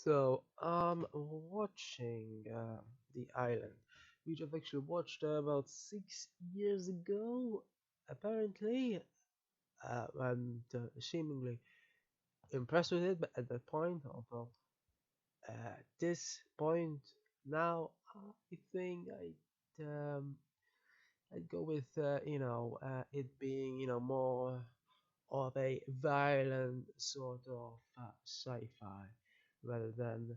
So I'm watching The Island, which I've actually watched about 6 years ago, apparently, and seemingly impressed with it. But at that point, although at this point now, I think I'd go with it being more of a violent sort of sci-fi rather than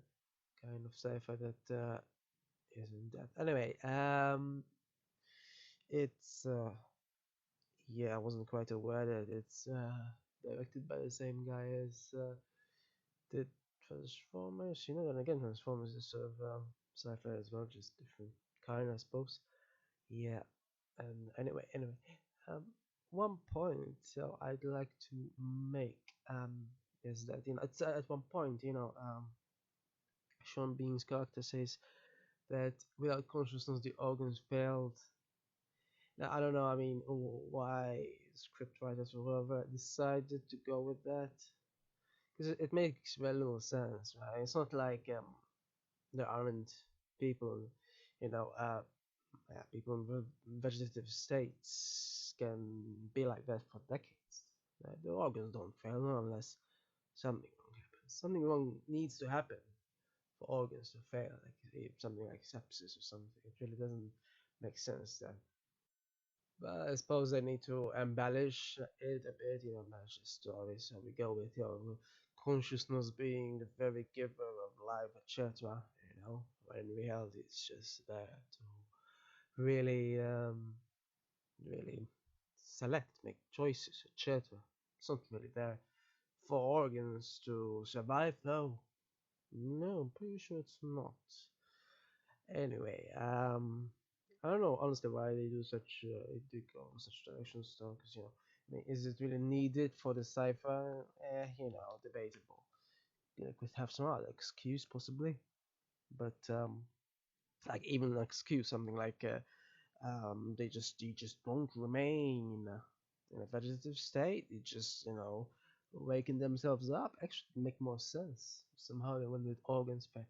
kind of sci-fi that isn't that. Anyway, it's yeah, I wasn't quite aware that it's directed by the same guy as did Transformers. Then again, Transformers is sort of sci-fi as well, just different kind, I suppose. Yeah, and anyway, um, one point so I'd like to make is that it's at one point Sean Bean's character says that without consciousness the organs failed. Now, I don't know, I mean, why scriptwriters or whoever decided to go with that. Because it makes very little sense, right? It's not like there aren't people, you know, uh, people in vegetative states can be like that for decades. The organs don't fail unless something wrong happens. Something wrong needs to happen for organs to fail, like something like sepsis or something. It really doesn't make sense then. But I suppose they need to embellish it a bit, embellish the story. So we go with consciousness being the very giver of life, etc. When in reality it's just there to really, really select, make choices, etc. It's not really there for organs to survive, though. No, I'm pretty sure it's not. Anyway, I don't know honestly why they do such they go in such directions though, because I mean, is it really needed for the sci-fi? Debatable. Could have some other excuse possibly, but like even an excuse, something like they just won't remain in a vegetative state. They just waking themselves up actually make more sense somehow than when with organs fail.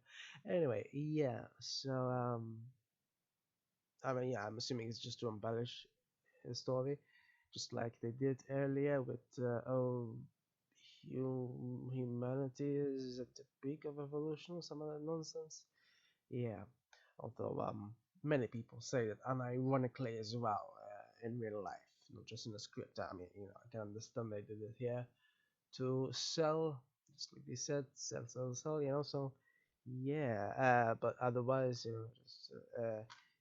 Anyway, yeah. So I mean, yeah, I'm assuming it's just to embellish his story, just like they did earlier with humanity is at the peak of evolution or some of that nonsense. Yeah, although many people say that unironically as well in real life, not just in the script. I mean, I can understand they did it here to sell, just like they said, sell. So yeah, but otherwise,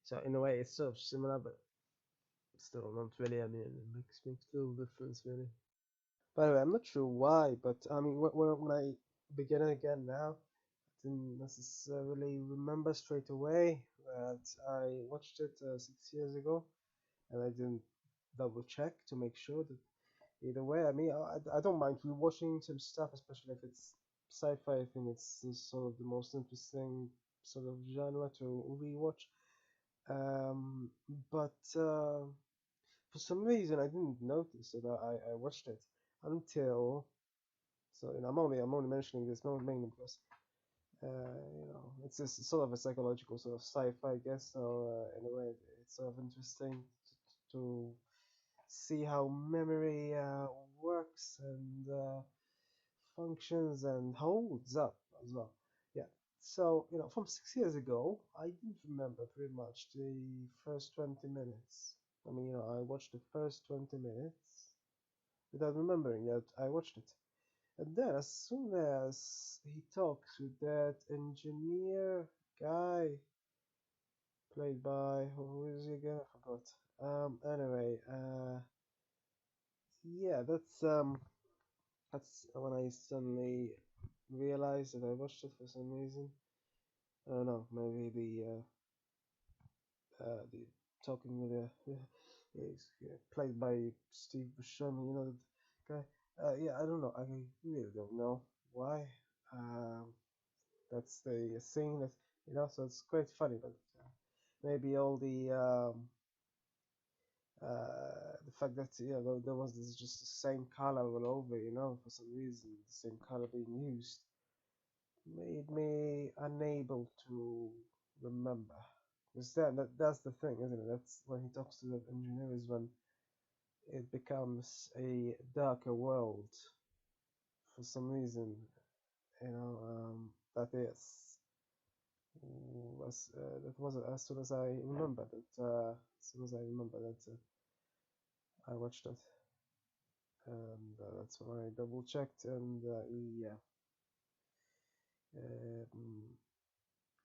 so in a way it's sort of similar, but still not really. I mean, it makes little difference really. By the way, I'm not sure why, but I mean, when I begin it again now, I didn't necessarily remember straight away that I watched it 6 years ago, and I didn't double check to make sure that either way. I mean, I don't mind rewatching some stuff, especially if it's sci-fi. I think it's sort of the most interesting sort of genre to rewatch. But for some reason, I didn't notice that I watched it until. So I'm only mentioning this mainly because it's just sort of a psychological sort of sci-fi, I guess. So in a way, it's sort of interesting to see how memory works and functions and holds up as well. Yeah. So from 6 years ago, I didn't remember pretty much the first 20 minutes. I mean, I watched the first 20 minutes without remembering that I watched it. And then, as soon as he talks with that engineer guy, played by who is he again? I forgot. Anyway, yeah, that's when I suddenly realized that I watched it for some reason. I don't know, maybe the talking with is played by Steve Buscemi, the guy. Yeah, I don't know. I really don't know why. Um, that's the thing that so it's quite funny, but maybe all the fact that there was this just the same color all over, for some reason, the same color being used. made me unable to remember. Because that's the thing, isn't it? That's when he talks to the engineer is when it becomes a darker world for some reason. That is. That was as soon as I remembered it. As soon as I remember that I watched it, and that's when I double checked, and yeah. Um,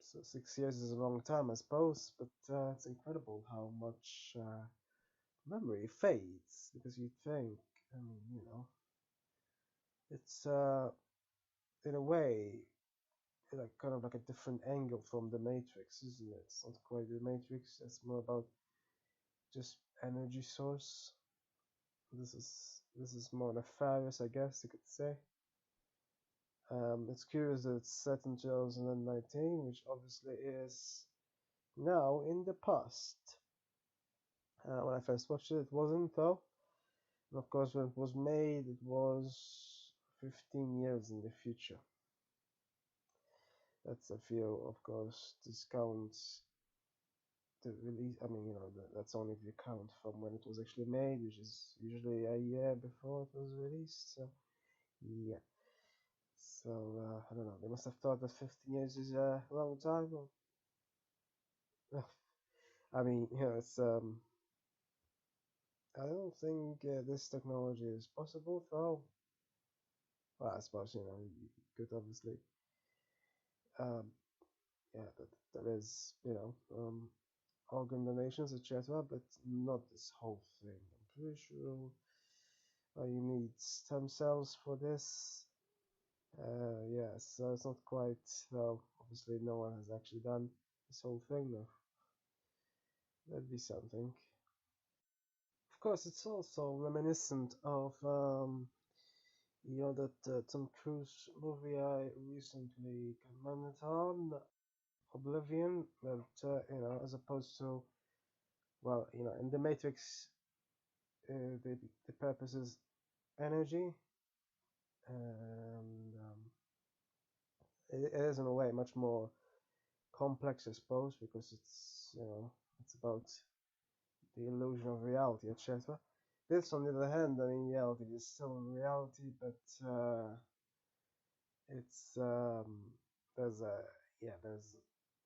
so 6 years is a long time, I suppose, but it's incredible how much memory fades because you think, I mean, it's in a way like kind of like a different angle from the Matrix, isn't it? It's not quite the Matrix. It's more about just energy source. This is more nefarious, I guess you could say. It's curious that it's set in 2019, which obviously is now in the past. When I first watched it, it wasn't though. And of course, when it was made, it was 15 years in the future. That's a few, of course, discounts the release. I mean, that's only if you count from when it was actually made, which is usually a year before it was released. So, yeah. So, I don't know. They must have thought that 15 years is a long time. I mean, I don't think this technology is possible, though. Well, I suppose, you could obviously, um, yeah, that is, organ donations, etc., but not this whole thing. I'm pretty sure you need stem cells for this. Yeah, so it's not quite, though, obviously, no one has actually done this whole thing, though. That'd be something. Of course, it's also reminiscent of, that Tom Cruise movie I recently commented on, Oblivion, but, as opposed to, well, in the Matrix, the purpose is energy, and it is in a way much more complex, I suppose, because it's about the illusion of reality, etc. This, on the other hand, I mean, reality is still reality, but it's there's a yeah, there's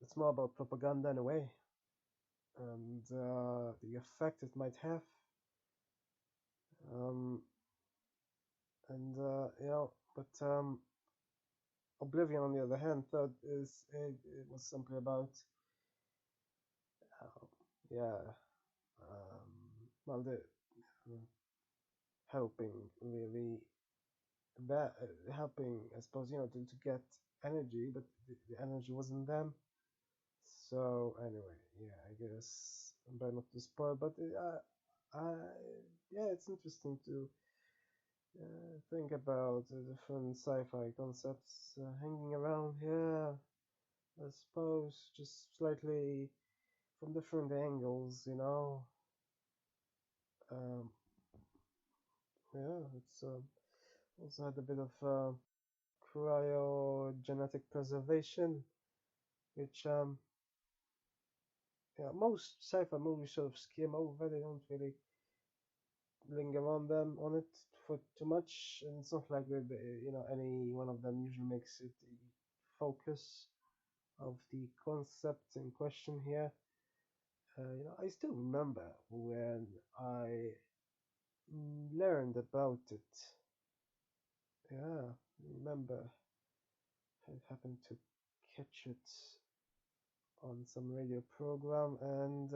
it's more about propaganda in a way, and the effect it might have, um, and but Oblivion, on the other hand, thought it was simply about uh, yeah, well, the uh, helping really that helping, I suppose, to get energy, but the energy wasn't them. So anyway, yeah, I guess I'm trying not to spoil, but yeah, it's interesting to think about the different sci-fi concepts hanging around here. I suppose just slightly from different angles. Um, yeah, it's also had a bit of cryogenetic preservation, which yeah, most sci-fi movies sort of skim over. They don't really linger on it for too much, and it's not like any one of them usually makes it the focus of the concept in question here. I still remember when I learned about it. Yeah, I remember I happened to catch it on some radio program, and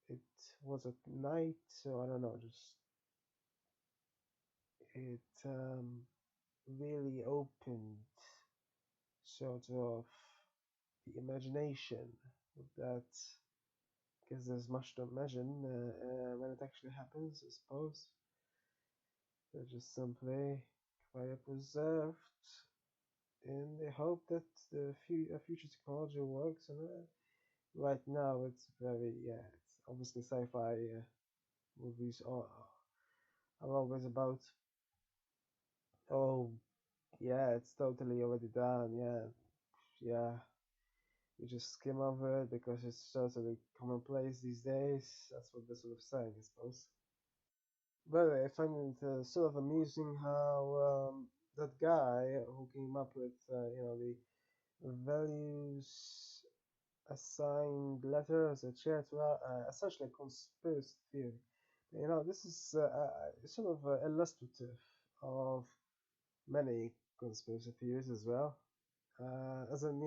it was at night, so I don't know, just it really opened sort of the imagination with that, because there's much to imagine when it actually happens, I suppose. They're just simply cryopreserved in the hope that the future technology works. And right now, it's very, yeah, it's obviously sci-fi movies are always about, oh, Yeah, it's totally already done. Yeah, yeah. You just skim over it because it's totally commonplace these days. That's what they're sort of saying, I suppose. By the way, I find it sort of amusing how that guy who came up with, the values assigned letters, etc., essentially a conspiracy theory. This is sort of illustrative of many conspiracy theories as well. As in,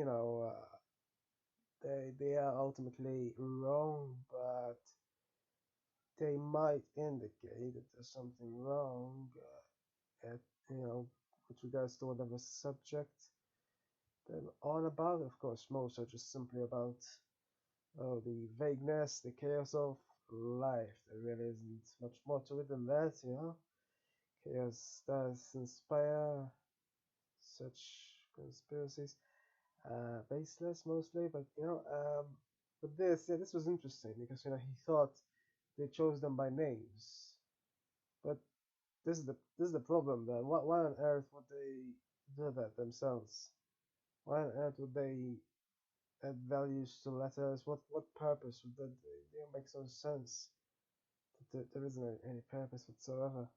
they are ultimately wrong, but they might indicate that there's something wrong at you know with regards to whatever subject they're on about. Of course, most are just simply about the vagueness, the chaos of life. There really isn't much more to it than that. Chaos does inspire such conspiracies. Baseless mostly, but but this was interesting because he thought they chose them by names, but this is the problem then. Why on earth would they do that themselves? Why on earth would they add values to letters? What purpose would that? It makes no sense. There isn't any purpose whatsoever,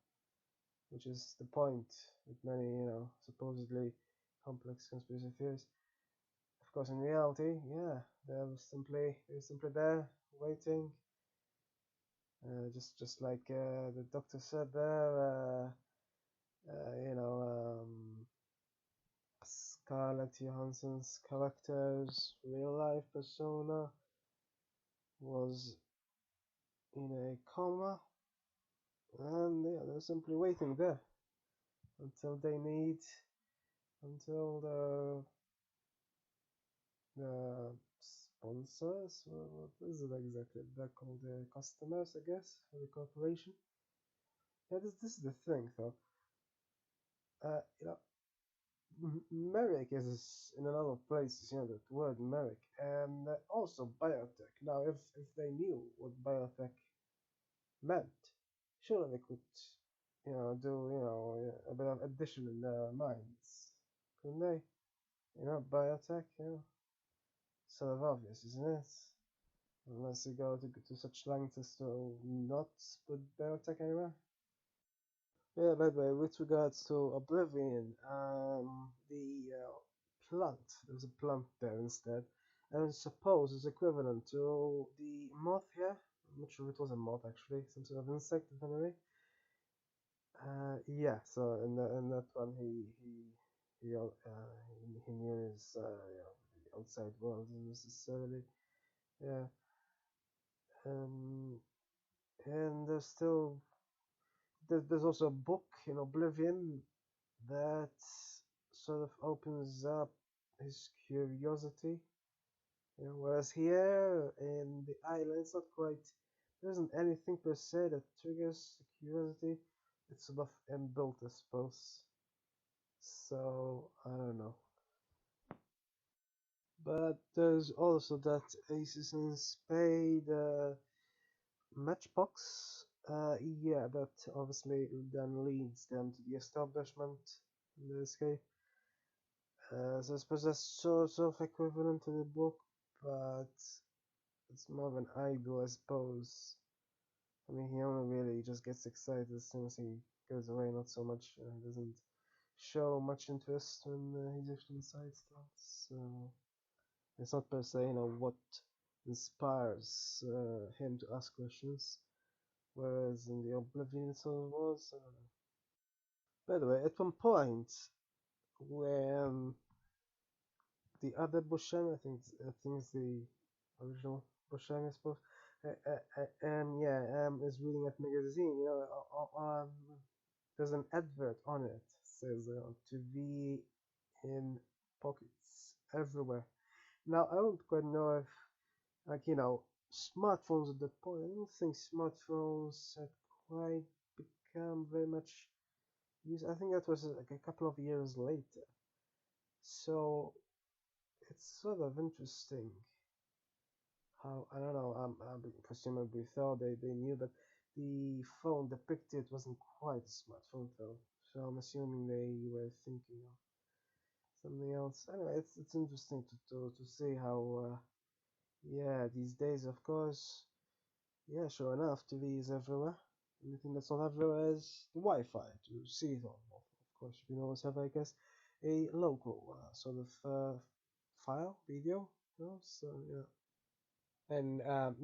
which is the point with many supposedly complex conspiracy theories. Of course, in reality, yeah, they're simply there waiting, just like the doctor said there. Scarlett Johansson's character's real life persona was in a coma, and yeah, they're simply waiting there until they need, until the sponsors. What is it exactly? They're called the customers, I guess, for the corporation. Yeah, this is the thing, though. Uh, you know, Merrick is in a lot of places, that word Merrick, and also biotech. Now, if they knew what biotech meant, surely they could, do a bit of addition in their minds, couldn't they? Biotech, sort of obvious, isn't it? Unless you go to such lengths as to not put biotech anywhere. Yeah, by the way, with regards to Oblivion, the plant, there's a plant there instead, and I suppose it's equivalent to the moth here. I'm not sure if it was a moth actually, some sort of insect at any rate. Yeah, so in that one, he knew his the outside world isn't necessarily, yeah, um, and there's also a book in Oblivion that sort of opens up his curiosity. Whereas here in the island, it's not quite. There isn't anything per se that triggers the curiosity. It's sort of inbuilt, I suppose. So I don't know. But there's also that Aces in Spade matchbox. Yeah, that obviously then leads them to the establishment in this case. So I suppose that's sort of equivalent to the book, but it's more of an idol, I suppose. I mean, he only really just gets excited as soon as he goes away, not so much, doesn't show much interest when he's actually inside stuff. So it's not per se, what inspires him to ask questions, whereas in the Oblivion it sort of was. I don't know. By the way, at one point, when the other Buscemi, I think it's the original Buscemi, I suppose. Yeah, is reading a magazine. There's an advert on it. Says to be in pockets everywhere. Now I don't quite know if, like smartphones at that point. I don't think smartphones had quite become very much used. I think that was like a couple of years later. So it's sort of interesting how I don't know. Presumably thought they knew, but the phone depicted wasn't quite a smartphone though. So I'm assuming they were thinking of. something else. Anyway, it's interesting to see how yeah, these days, of course, yeah, sure enough, TV is everywhere. The only thing that's not everywhere is the Wi-Fi to see it on. Of course, you can always have, I guess, a local sort of file, video, you know. So yeah, and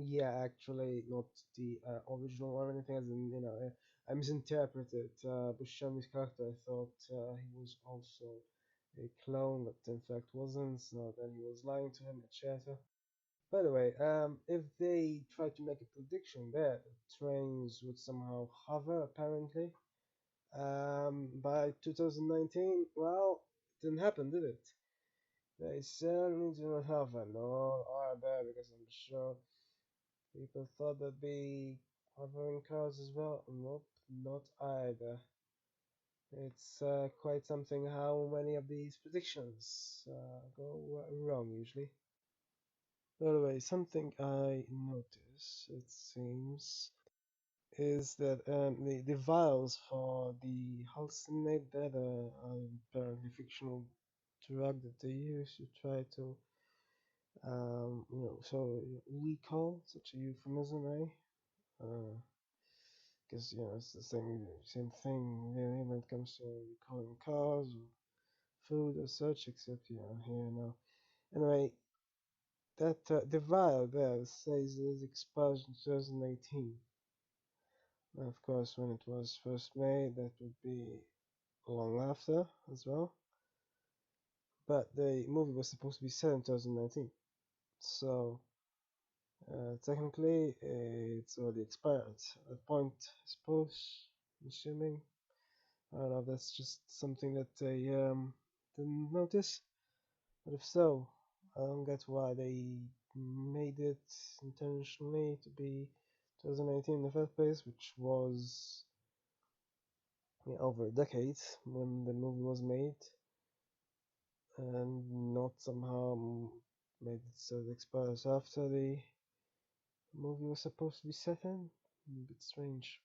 yeah, actually, not the original or anything. As in, you know, I misinterpreted Buscemi's character. I thought he was also a clone, but in fact wasn't. So then he was lying to him, etc. By the way, if they try to make a prediction there, the trains would somehow hover, apparently, by 2019, well, it didn't happen, did it? They certainly do not hover, nor are there, because I'm sure people thought there'd be hovering cars as well. Nope, not either. It's quite something how many of these predictions go wrong usually. By the way, something I notice, it seems, is that the vials for the hallucinate that are apparently fictional drug that they use to try to, so recall, such a euphemism, eh? Because, it's the same thing really when it comes to recalling cars or food or such, except, here now. Anyway, that the vial there says it is expired in 2018. Of course, when it was first made, that would be long after as well. But the movie was supposed to be set in 2019, so technically it's already expired at that point, I suppose. I'm assuming. I don't know if that's just something that they didn't notice, but if so, I don't get why they made it intentionally to be 2018 in the first place, which was over a decade when the movie was made, and not somehow made it so it expires after the movie was supposed to be set in. A bit strange.